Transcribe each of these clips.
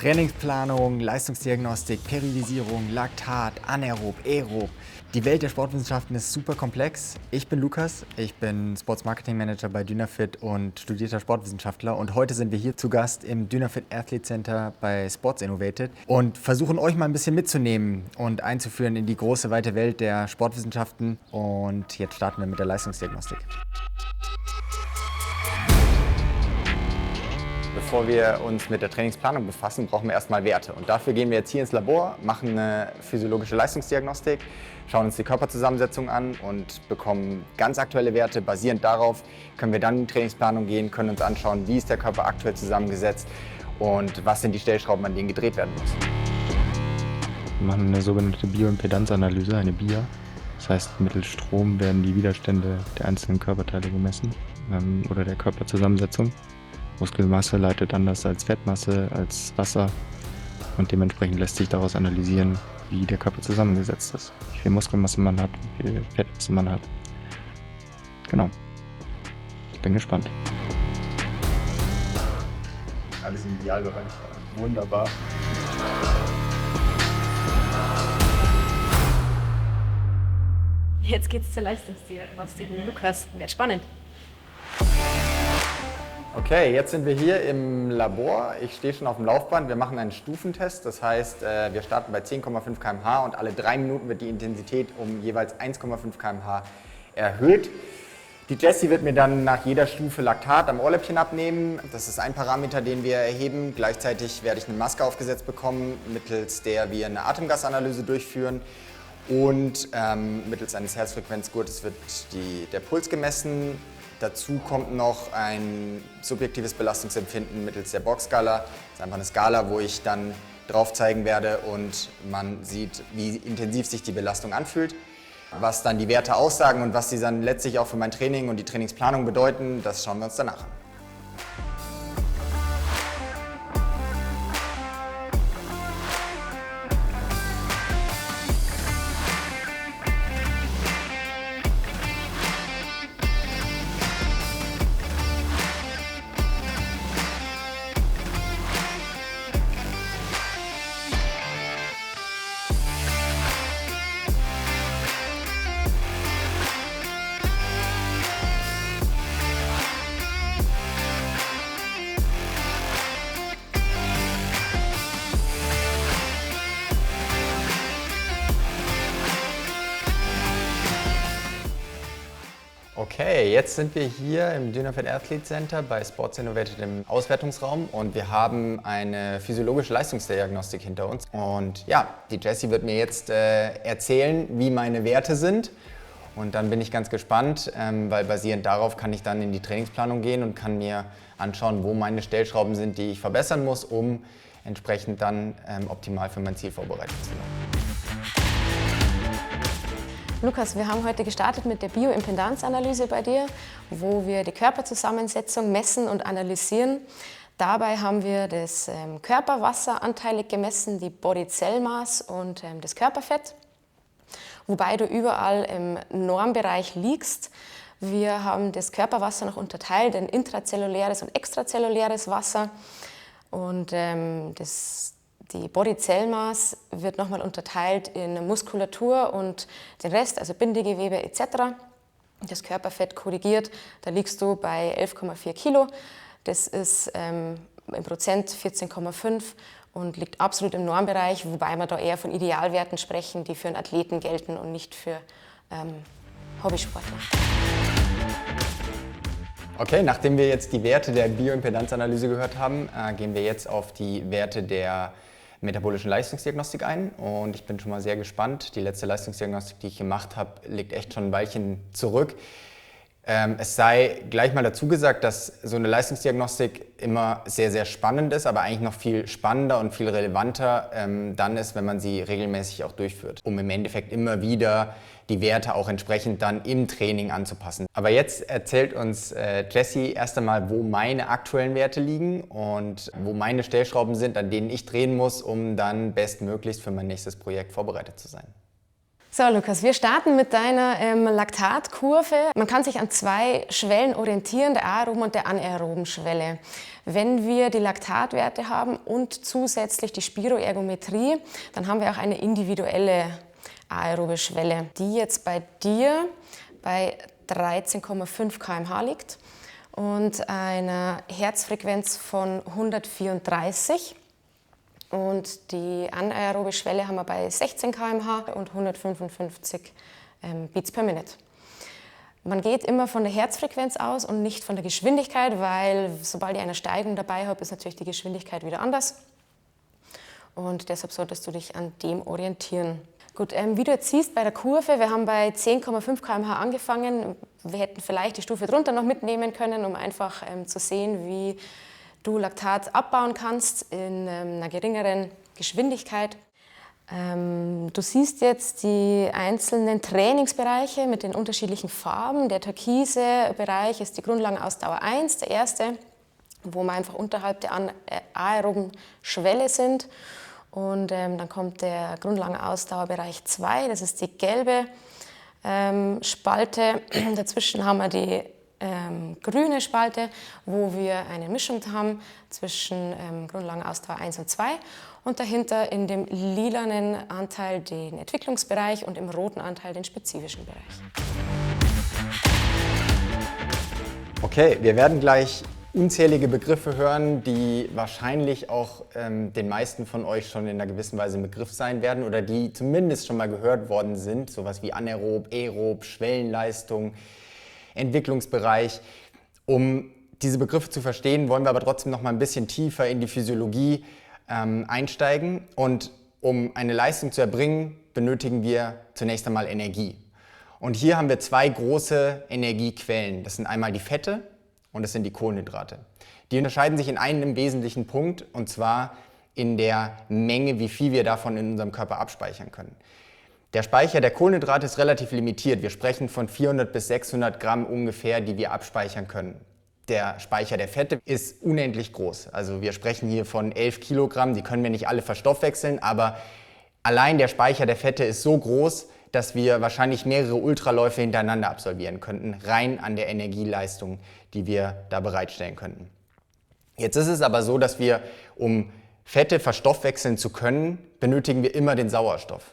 Trainingsplanung, Leistungsdiagnostik, Periodisierung, Laktat, Anaerob, Aerob. Die Welt der Sportwissenschaften ist super komplex. Ich bin Lukas, ich bin Sports Marketing Manager bei Dynafit und studierter Sportwissenschaftler. Und heute sind wir hier zu Gast im Dynafit Athlete Center bei Sports Innovated und versuchen euch mal ein bisschen mitzunehmen und einzuführen in die große, weite Welt der Sportwissenschaften. Und jetzt starten wir mit der Leistungsdiagnostik. Bevor wir uns mit der Trainingsplanung befassen, brauchen wir erstmal Werte. Und dafür gehen wir jetzt hier ins Labor, machen eine physiologische Leistungsdiagnostik, schauen uns die Körperzusammensetzung an und bekommen ganz aktuelle Werte. Basierend darauf können wir dann in die Trainingsplanung gehen, können uns anschauen, wie ist der Körper aktuell zusammengesetzt und was sind die Stellschrauben, an denen gedreht werden müssen. Wir machen eine sogenannte Bioimpedanzanalyse, eine BIA. Das heißt, mittels Strom werden die Widerstände der einzelnen Körperteile gemessen oder der Körperzusammensetzung. Muskelmasse leitet anders als Fettmasse, als Wasser und dementsprechend lässt sich daraus analysieren, wie der Körper zusammengesetzt ist, wie viel Muskelmasse man hat, wie viel Fettmasse man hat. Genau. Ich bin gespannt. Alles im Idealbereich. Wunderbar. Jetzt geht's zur Leistungsdiagnostik. Lukas, wird spannend. Okay, jetzt sind wir hier im Labor. Ich stehe schon auf dem Laufband. Wir machen einen Stufentest. Das heißt, wir starten bei 10,5 km/h und alle 3 Minuten wird die Intensität um jeweils 1,5 km/h erhöht. Die Jessie wird mir dann nach jeder Stufe Laktat am Ohrläppchen abnehmen. Das ist ein Parameter, den wir erheben. Gleichzeitig werde ich eine Maske aufgesetzt bekommen, mittels der wir eine Atemgasanalyse durchführen. Und mittels eines Herzfrequenzgurtes wird der Puls gemessen. Dazu kommt noch ein subjektives Belastungsempfinden mittels der Borg-Skala. Das ist einfach eine Skala, wo ich dann drauf zeigen werde und man sieht, wie intensiv sich die Belastung anfühlt. Was dann die Werte aussagen und was sie dann letztlich auch für mein Training und die Trainingsplanung bedeuten, das schauen wir uns danach an. Okay, jetzt sind wir hier im Dynafit Athlete Center bei Sports Innovated im Auswertungsraum und wir haben eine physiologische Leistungsdiagnostik hinter uns. Und ja, die Jessie wird mir jetzt erzählen, wie meine Werte sind. Und dann bin ich ganz gespannt, weil basierend darauf kann ich dann in die Trainingsplanung gehen und kann mir anschauen, wo meine Stellschrauben sind, die ich verbessern muss, um entsprechend dann optimal für mein Ziel vorbereitet zu sein. Lukas, wir haben heute gestartet mit der Bioimpedanzanalyse bei dir, wo wir die Körperzusammensetzung messen und analysieren. Dabei haben wir das Körperwasser anteilig gemessen, die Body Cell Mass und das Körperfett, wobei du überall im Normbereich liegst. Wir haben das Körperwasser noch unterteilt in intrazelluläres und extrazelluläres Wasser und die Body Cell Mass wird nochmal unterteilt in Muskulatur und den Rest, also Bindegewebe etc. Das Körperfett korrigiert, da liegst du bei 11,4 Kilo. Das ist im Prozent 14,5 und liegt absolut im Normbereich, wobei wir da eher von Idealwerten sprechen, die für einen Athleten gelten und nicht für Hobbysportler. Okay, nachdem wir jetzt die Werte der Bioimpedanzanalyse gehört haben, gehen wir jetzt auf die Werte der metabolischen Leistungsdiagnostik ein und ich bin schon mal sehr gespannt. Die letzte Leistungsdiagnostik, die ich gemacht habe, liegt echt schon ein Weilchen zurück. Es sei gleich mal dazu gesagt, dass so eine Leistungsdiagnostik immer sehr, sehr spannend ist, aber eigentlich noch viel spannender und viel relevanter dann ist, wenn man sie regelmäßig auch durchführt, um im Endeffekt immer wieder die Werte auch entsprechend dann im Training anzupassen. Aber jetzt erzählt uns Jessie erst einmal, wo meine aktuellen Werte liegen und wo meine Stellschrauben sind, an denen ich drehen muss, um dann bestmöglichst für mein nächstes Projekt vorbereitet zu sein. So Lukas, wir starten mit deiner Laktatkurve. Man kann sich an 2 Schwellen orientieren, der aeroben und der anaeroben Schwelle. Wenn wir die Laktatwerte haben und zusätzlich die Spiroergometrie, dann haben wir auch eine individuelle aerobe Schwelle, die jetzt bei dir bei 13,5 km/h liegt und einer Herzfrequenz von 134. Und die anaerobe Schwelle haben wir bei 16 km/h und 155 Beats per Minute. Man geht immer von der Herzfrequenz aus und nicht von der Geschwindigkeit, weil sobald ihr eine Steigung dabei habt, ist natürlich die Geschwindigkeit wieder anders. Und deshalb solltest du dich an dem orientieren. Gut, wie du jetzt siehst bei der Kurve, wir haben bei 10,5 km/h angefangen. Wir hätten vielleicht die Stufe drunter noch mitnehmen können, um einfach zu sehen, wie du Laktat abbauen kannst in einer geringeren Geschwindigkeit. Du siehst jetzt die einzelnen Trainingsbereiche mit den unterschiedlichen Farben. Der türkise Bereich ist die Grundlagenausdauer 1, der erste, wo wir einfach unterhalb der aeroben Schwelle sind. Und dann kommt der Grundlagenausdauerbereich 2, das ist die gelbe Spalte. Dazwischen haben wir die grüne Spalte, wo wir eine Mischung haben zwischen Grundlagenausdauer 1 und 2 und dahinter in dem lilanen Anteil den Entwicklungsbereich und im roten Anteil den spezifischen Bereich. Okay, wir werden gleich unzählige Begriffe hören, die wahrscheinlich auch den meisten von euch schon in einer gewissen Weise ein Begriff sein werden oder die zumindest schon mal gehört worden sind, sowas wie anaerob, aerob, Schwellenleistung, Entwicklungsbereich. Um diese Begriffe zu verstehen, wollen wir aber trotzdem noch mal ein bisschen tiefer in die Physiologie einsteigen. Und um eine Leistung zu erbringen, benötigen wir zunächst einmal Energie. Und hier haben wir 2 große Energiequellen. Das sind einmal die Fette und das sind die Kohlenhydrate. Die unterscheiden sich in einem wesentlichen Punkt, und zwar in der Menge, wie viel wir davon in unserem Körper abspeichern können. Der Speicher der Kohlenhydrate ist relativ limitiert. Wir sprechen von 400 bis 600 Gramm ungefähr, die wir abspeichern können. Der Speicher der Fette ist unendlich groß. Also wir sprechen hier von 11 Kilogramm, die können wir nicht alle verstoffwechseln, aber allein der Speicher der Fette ist so groß, dass wir wahrscheinlich mehrere Ultraläufe hintereinander absolvieren könnten, rein an der Energieleistung, die wir da bereitstellen könnten. Jetzt ist es aber so, dass wir, um Fette verstoffwechseln zu können, benötigen wir immer den Sauerstoff.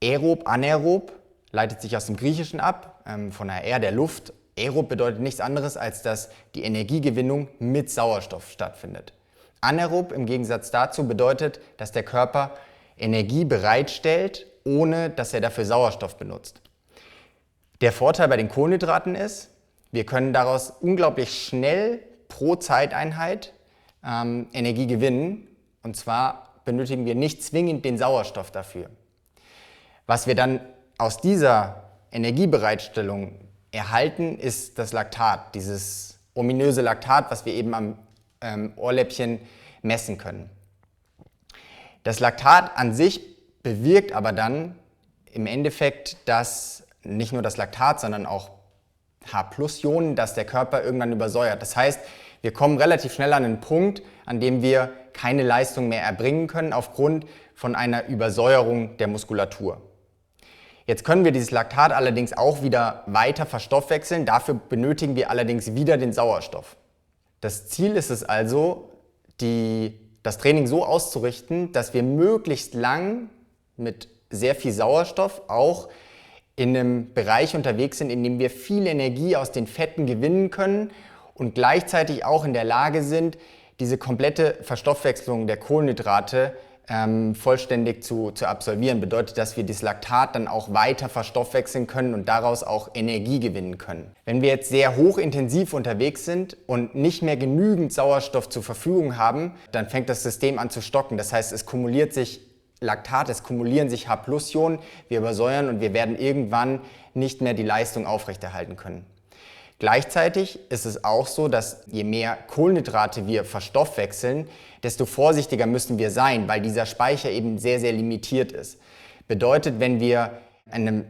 Aerob, anaerob leitet sich aus dem Griechischen ab, von der der Luft. Aerob bedeutet nichts anderes, als dass die Energiegewinnung mit Sauerstoff stattfindet. Anaerob im Gegensatz dazu bedeutet, dass der Körper Energie bereitstellt, ohne dass er dafür Sauerstoff benutzt. Der Vorteil bei den Kohlenhydraten ist, wir können daraus unglaublich schnell pro Zeiteinheit Energie gewinnen. Und zwar benötigen wir nicht zwingend den Sauerstoff dafür. Was wir dann aus dieser Energiebereitstellung erhalten, ist das Laktat, dieses ominöse Laktat, was wir eben am Ohrläppchen messen können. Das Laktat an sich bewirkt aber dann im Endeffekt, dass nicht nur das Laktat, sondern auch H+-Ionen, dass der Körper irgendwann übersäuert. Das heißt, wir kommen relativ schnell an einen Punkt, an dem wir keine Leistung mehr erbringen können aufgrund von einer Übersäuerung der Muskulatur. Jetzt können wir dieses Laktat allerdings auch wieder weiter verstoffwechseln, dafür benötigen wir allerdings wieder den Sauerstoff. Das Ziel ist es also, das Training so auszurichten, dass wir möglichst lang mit sehr viel Sauerstoff auch in einem Bereich unterwegs sind, in dem wir viel Energie aus den Fetten gewinnen können und gleichzeitig auch in der Lage sind, diese komplette Verstoffwechslung der Kohlenhydrate vollständig zu absolvieren. Bedeutet, dass wir das Laktat dann auch weiter verstoffwechseln können und daraus auch Energie gewinnen können. Wenn wir jetzt sehr hochintensiv unterwegs sind und nicht mehr genügend Sauerstoff zur Verfügung haben, dann fängt das System an zu stocken. Das heißt, es kumuliert sich Laktat, es kumulieren sich H+-Ionen, wir übersäuern und wir werden irgendwann nicht mehr die Leistung aufrechterhalten können. Gleichzeitig ist es auch so, dass je mehr Kohlenhydrate wir verstoffwechseln, desto vorsichtiger müssen wir sein, weil dieser Speicher eben sehr, sehr limitiert ist. Bedeutet, wenn wir in einem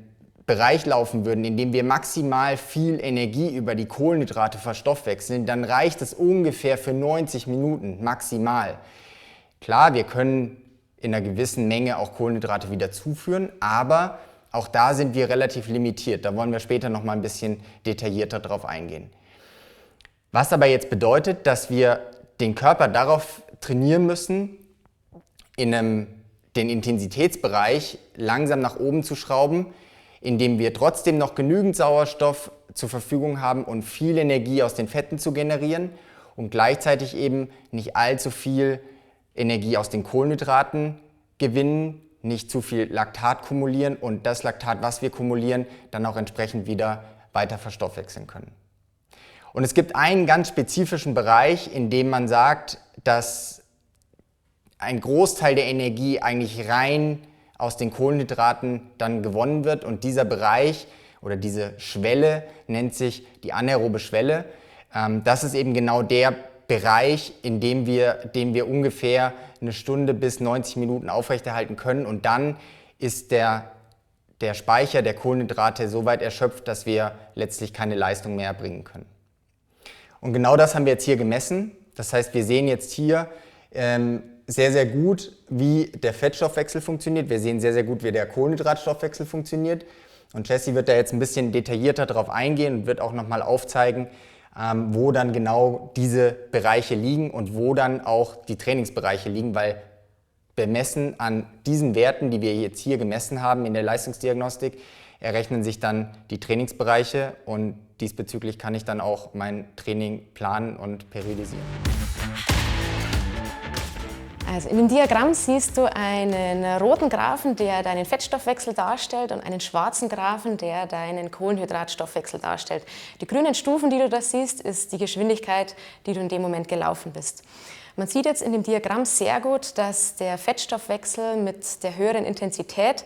Bereich laufen würden, in dem wir maximal viel Energie über die Kohlenhydrate verstoffwechseln, dann reicht es ungefähr für 90 Minuten maximal. Klar, wir können in einer gewissen Menge auch Kohlenhydrate wieder zuführen, aber auch da sind wir relativ limitiert. Da wollen wir später noch mal ein bisschen detaillierter drauf eingehen. Was aber jetzt bedeutet, dass wir den Körper darauf trainieren müssen, den Intensitätsbereich langsam nach oben zu schrauben, indem wir trotzdem noch genügend Sauerstoff zur Verfügung haben und viel Energie aus den Fetten zu generieren und gleichzeitig eben nicht allzu viel Energie aus den Kohlenhydraten gewinnen, nicht zu viel Laktat kumulieren und das Laktat, was wir kumulieren, dann auch entsprechend wieder weiter verstoffwechseln können. Und es gibt einen ganz spezifischen Bereich, in dem man sagt, dass ein Großteil der Energie eigentlich rein aus den Kohlenhydraten dann gewonnen wird und dieser Bereich oder diese Schwelle nennt sich die anaerobe Schwelle. Das ist eben genau der Bereich, in dem den wir ungefähr eine Stunde bis 90 Minuten aufrechterhalten können und dann ist der Speicher der Kohlenhydrate so weit erschöpft, dass wir letztlich keine Leistung mehr erbringen können. Und genau das haben wir jetzt hier gemessen. Das heißt, wir sehen jetzt hier sehr, sehr gut, wie der Fettstoffwechsel funktioniert. Wir sehen sehr, sehr gut, wie der Kohlenhydratstoffwechsel funktioniert. Und Jessie wird da jetzt ein bisschen detaillierter drauf eingehen und wird auch nochmal aufzeigen, wo dann genau diese Bereiche liegen und wo dann auch die Trainingsbereiche liegen, weil bemessen an diesen Werten, die wir jetzt hier gemessen haben in der Leistungsdiagnostik, errechnen sich dann die Trainingsbereiche und diesbezüglich kann ich dann auch mein Training planen und periodisieren. Also in dem Diagramm siehst du einen roten Graphen, der deinen Fettstoffwechsel darstellt und einen schwarzen Graphen, der deinen Kohlenhydratstoffwechsel darstellt. Die grünen Stufen, die du da siehst, ist die Geschwindigkeit, die du in dem Moment gelaufen bist. Man sieht jetzt in dem Diagramm sehr gut, dass der Fettstoffwechsel mit der höheren Intensität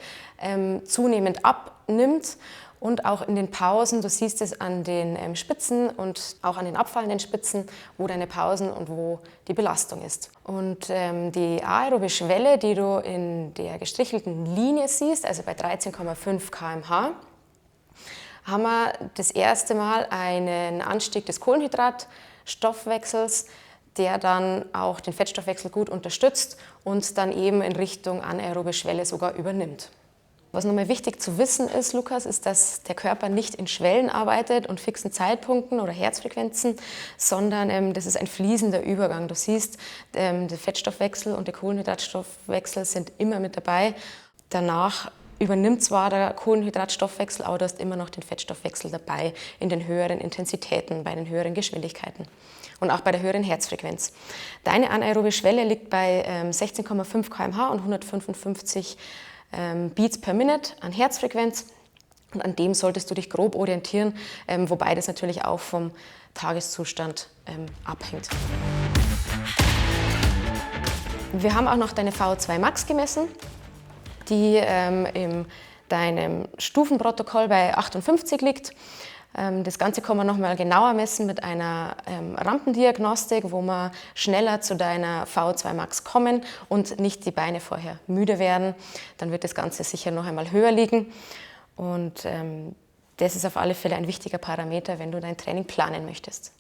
zunehmend abnimmt. Und auch in den Pausen, du siehst es an den Spitzen und auch an den abfallenden Spitzen, wo deine Pausen und wo die Belastung ist. Und die aerobe Schwelle, die du in der gestrichelten Linie siehst, also bei 13,5 km/h, haben wir das erste Mal einen Anstieg des Kohlenhydratstoffwechsels, der dann auch den Fettstoffwechsel gut unterstützt und dann eben in Richtung anaerobe Schwelle sogar übernimmt. Was nochmal wichtig zu wissen ist, Lukas, ist, dass der Körper nicht in Schwellen arbeitet und fixen Zeitpunkten oder Herzfrequenzen, sondern das ist ein fließender Übergang. Du siehst, der Fettstoffwechsel und der Kohlenhydratstoffwechsel sind immer mit dabei. Danach übernimmt zwar der Kohlenhydratstoffwechsel, aber du hast immer noch den Fettstoffwechsel dabei in den höheren Intensitäten, bei den höheren Geschwindigkeiten und auch bei der höheren Herzfrequenz. Deine anaerobe Schwelle liegt bei 16,5 km/h und 155 Beats per Minute an Herzfrequenz und an dem solltest du dich grob orientieren, wobei das natürlich auch vom Tageszustand abhängt. Wir haben auch noch deine VO2 Max gemessen, die in deinem Stufenprotokoll bei 58 liegt. Das Ganze kann man nochmal genauer messen mit einer Rampendiagnostik, wo wir schneller zu deiner VO2 Max kommen und nicht die Beine vorher müde werden. Dann wird das Ganze sicher noch einmal höher liegen. Und das ist auf alle Fälle ein wichtiger Parameter, wenn du dein Training planen möchtest.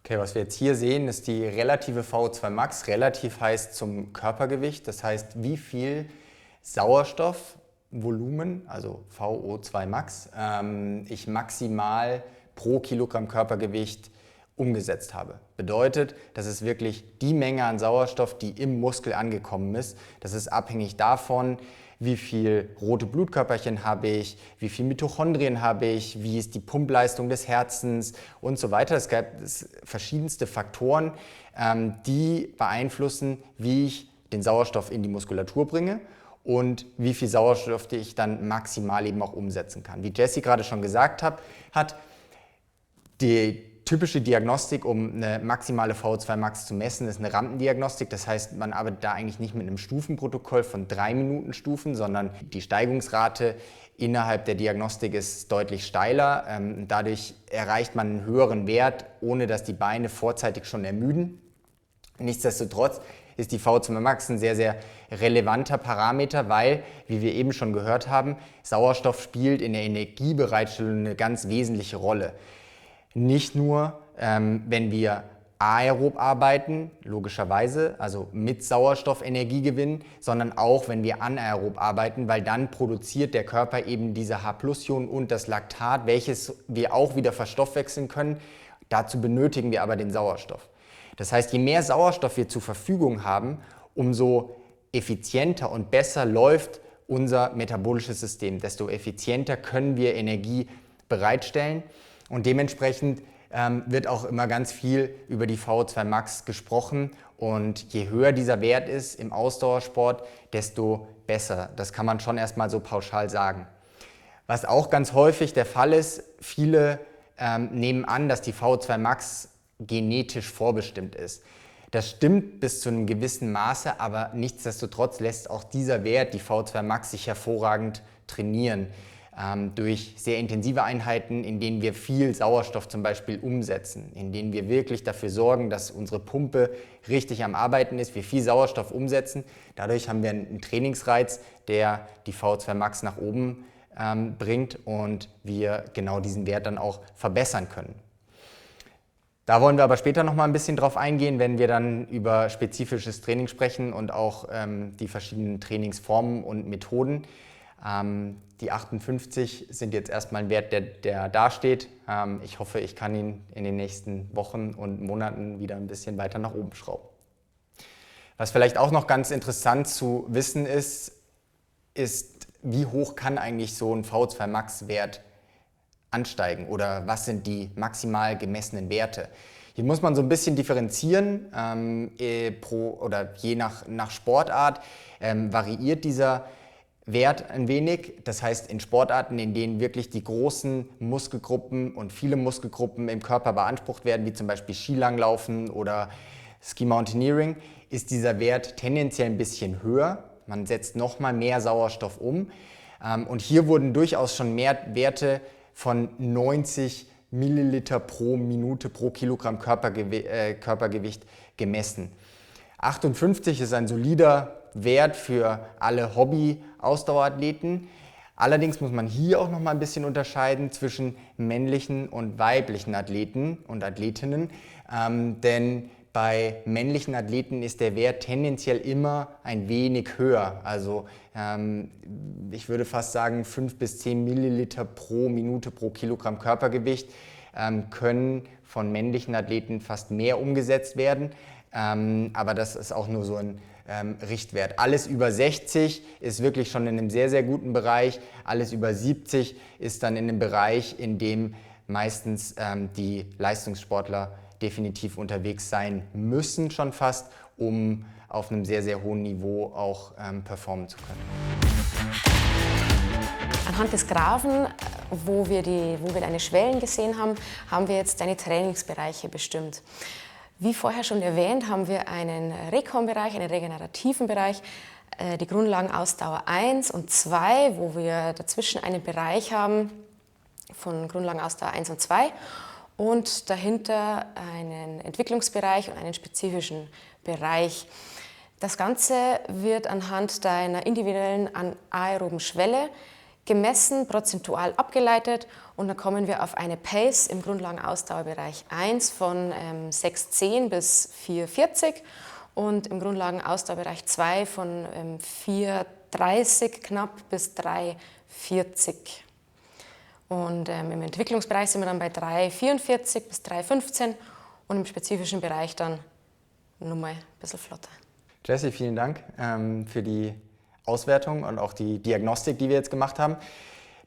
Okay, was wir jetzt hier sehen, ist die relative VO2 Max. Relativ heißt zum Körpergewicht, das heißt, wie viel Sauerstoffvolumen, also VO2 Max, ich maximal pro Kilogramm Körpergewicht umgesetzt habe. Bedeutet, das ist wirklich die Menge an Sauerstoff, die im Muskel angekommen ist. Das ist abhängig davon, wie viel rote Blutkörperchen habe ich, wie viel Mitochondrien habe ich, wie ist die Pumpleistung des Herzens und so weiter. Es gibt verschiedenste Faktoren, die beeinflussen, wie ich den Sauerstoff in die Muskulatur bringe und wie viel Sauerstoff ich dann maximal eben auch umsetzen kann. Wie Jessie gerade schon gesagt hat, die typische Diagnostik, um eine maximale VO2 Max zu messen, ist eine Rampendiagnostik. Das heißt, man arbeitet da eigentlich nicht mit einem Stufenprotokoll von 3 Minuten Stufen, sondern die Steigungsrate innerhalb der Diagnostik ist deutlich steiler. Dadurch erreicht man einen höheren Wert, ohne dass die Beine vorzeitig schon ermüden. Nichtsdestotrotz ist die VO2 Max ein sehr, sehr relevanter Parameter, weil, wie wir eben schon gehört haben, Sauerstoff spielt in der Energiebereitstellung eine ganz wesentliche Rolle. Nicht nur, wenn wir aerob arbeiten, logischerweise, also mit Sauerstoff Energie gewinnen, sondern auch, wenn wir anaerob arbeiten, weil dann produziert der Körper eben diese H+-Ionen und das Laktat, welches wir auch wieder verstoffwechseln können. Dazu benötigen wir aber den Sauerstoff. Das heißt, je mehr Sauerstoff wir zur Verfügung haben, umso effizienter und besser läuft unser metabolisches System, desto effizienter können wir Energie bereitstellen und dementsprechend wird auch immer ganz viel über die VO2 Max gesprochen und je höher dieser Wert ist im Ausdauersport, desto besser. Das kann man schon erstmal so pauschal sagen. Was auch ganz häufig der Fall ist, viele nehmen an, dass die VO2 Max genetisch vorbestimmt ist. Das stimmt bis zu einem gewissen Maße, aber nichtsdestotrotz lässt auch dieser Wert, die VO2 Max, sich hervorragend trainieren. Durch sehr intensive Einheiten, in denen wir viel Sauerstoff zum Beispiel umsetzen, in denen wir wirklich dafür sorgen, dass unsere Pumpe richtig am Arbeiten ist, wir viel Sauerstoff umsetzen. Dadurch haben wir einen Trainingsreiz, der die VO2 Max nach oben bringt und wir genau diesen Wert dann auch verbessern können. Da wollen wir aber später noch mal ein bisschen drauf eingehen, wenn wir dann über spezifisches Training sprechen und auch die verschiedenen Trainingsformen und Methoden. Die 58 sind jetzt erstmal ein Wert, der dasteht. Ich hoffe, ich kann ihn in den nächsten Wochen und Monaten wieder ein bisschen weiter nach oben schrauben. Was vielleicht auch noch ganz interessant zu wissen ist, wie hoch kann eigentlich so ein VO2 Max-Wert ansteigen oder was sind die maximal gemessenen Werte? Hier muss man so ein bisschen differenzieren, je nach Sportart variiert dieser Wert ein wenig. Das heißt, in Sportarten, in denen wirklich die großen Muskelgruppen und viele Muskelgruppen im Körper beansprucht werden, wie zum Beispiel Skilanglaufen oder Ski Mountaineering, ist dieser Wert tendenziell ein bisschen höher. Man setzt nochmal mehr Sauerstoff um. Und hier wurden durchaus schon mehr Werte von 90 Milliliter pro Minute pro Kilogramm Körpergewicht gemessen. 58 ist ein solider Wert für alle Hobby-Ausdauerathleten. Allerdings muss man hier auch noch mal ein bisschen unterscheiden zwischen männlichen und weiblichen Athleten und Athletinnen, denn bei männlichen Athleten ist der Wert tendenziell immer ein wenig höher. Also ich würde fast sagen 5 bis 10 Milliliter pro Minute pro Kilogramm Körpergewicht können von männlichen Athleten fast mehr umgesetzt werden. Aber das ist auch nur so ein Richtwert. Alles über 60 ist wirklich schon in einem sehr, sehr guten Bereich. Alles über 70 ist dann in einem Bereich, in dem meistens die Leistungssportler definitiv unterwegs sein müssen, schon fast, um auf einem sehr, sehr hohen Niveau auch performen zu können. Anhand des Graphen, wo wir deine Schwellen gesehen haben, haben wir jetzt deine Trainingsbereiche bestimmt. Wie vorher schon erwähnt, haben wir einen Rekon-Bereich, einen regenerativen Bereich, die Grundlagenausdauer 1 und 2, wo wir dazwischen einen Bereich haben von Grundlagenausdauer 1 und 2 und dahinter einen Entwicklungsbereich und einen spezifischen Bereich. Das Ganze wird anhand deiner individuellen anaeroben Schwelle gemessen, prozentual abgeleitet und dann kommen wir auf eine Pace im Grundlagenausdauerbereich 1 von 6,10 bis 4,40 und im Grundlagenausdauerbereich 2 von 4,30 knapp bis 3,40. Und im Entwicklungsbereich sind wir dann bei 3,44 bis 3,15 und im spezifischen Bereich dann nochmal ein bisschen flotter. Jessie, vielen Dank für die Auswertung und auch die Diagnostik, die wir jetzt gemacht haben.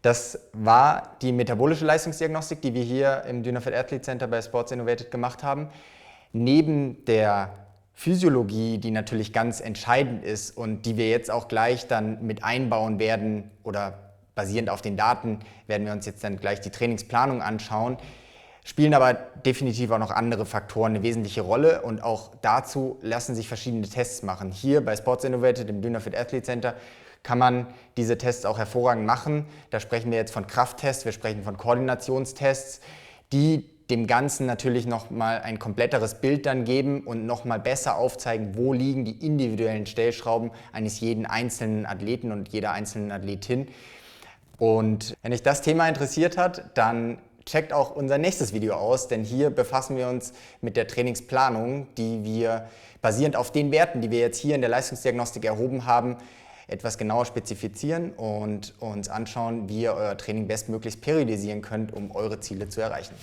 Das war die metabolische Leistungsdiagnostik, die wir hier im Dynafit Athlete Center bei Sports Innovated gemacht haben. Neben der Physiologie, die natürlich ganz entscheidend ist und die wir jetzt auch gleich dann mit einbauen werden oder basierend auf den Daten werden wir uns jetzt dann gleich die Trainingsplanung anschauen, spielen aber definitiv auch noch andere Faktoren eine wesentliche Rolle und auch dazu lassen sich verschiedene Tests machen. Hier bei Sports Innovated im Dynafit Athlete Center kann man diese Tests auch hervorragend machen. Da sprechen wir jetzt von Krafttests, wir sprechen von Koordinationstests, die dem Ganzen natürlich nochmal ein kompletteres Bild dann geben und nochmal besser aufzeigen, wo liegen die individuellen Stellschrauben eines jeden einzelnen Athleten und jeder einzelnen Athletin. Und wenn dich das Thema interessiert hat, dann checkt auch unser nächstes Video aus, denn hier befassen wir uns mit der Trainingsplanung, die wir basierend auf den Werten, die wir jetzt hier in der Leistungsdiagnostik erhoben haben, etwas genauer spezifizieren und uns anschauen, wie ihr euer Training bestmöglichst periodisieren könnt, um eure Ziele zu erreichen.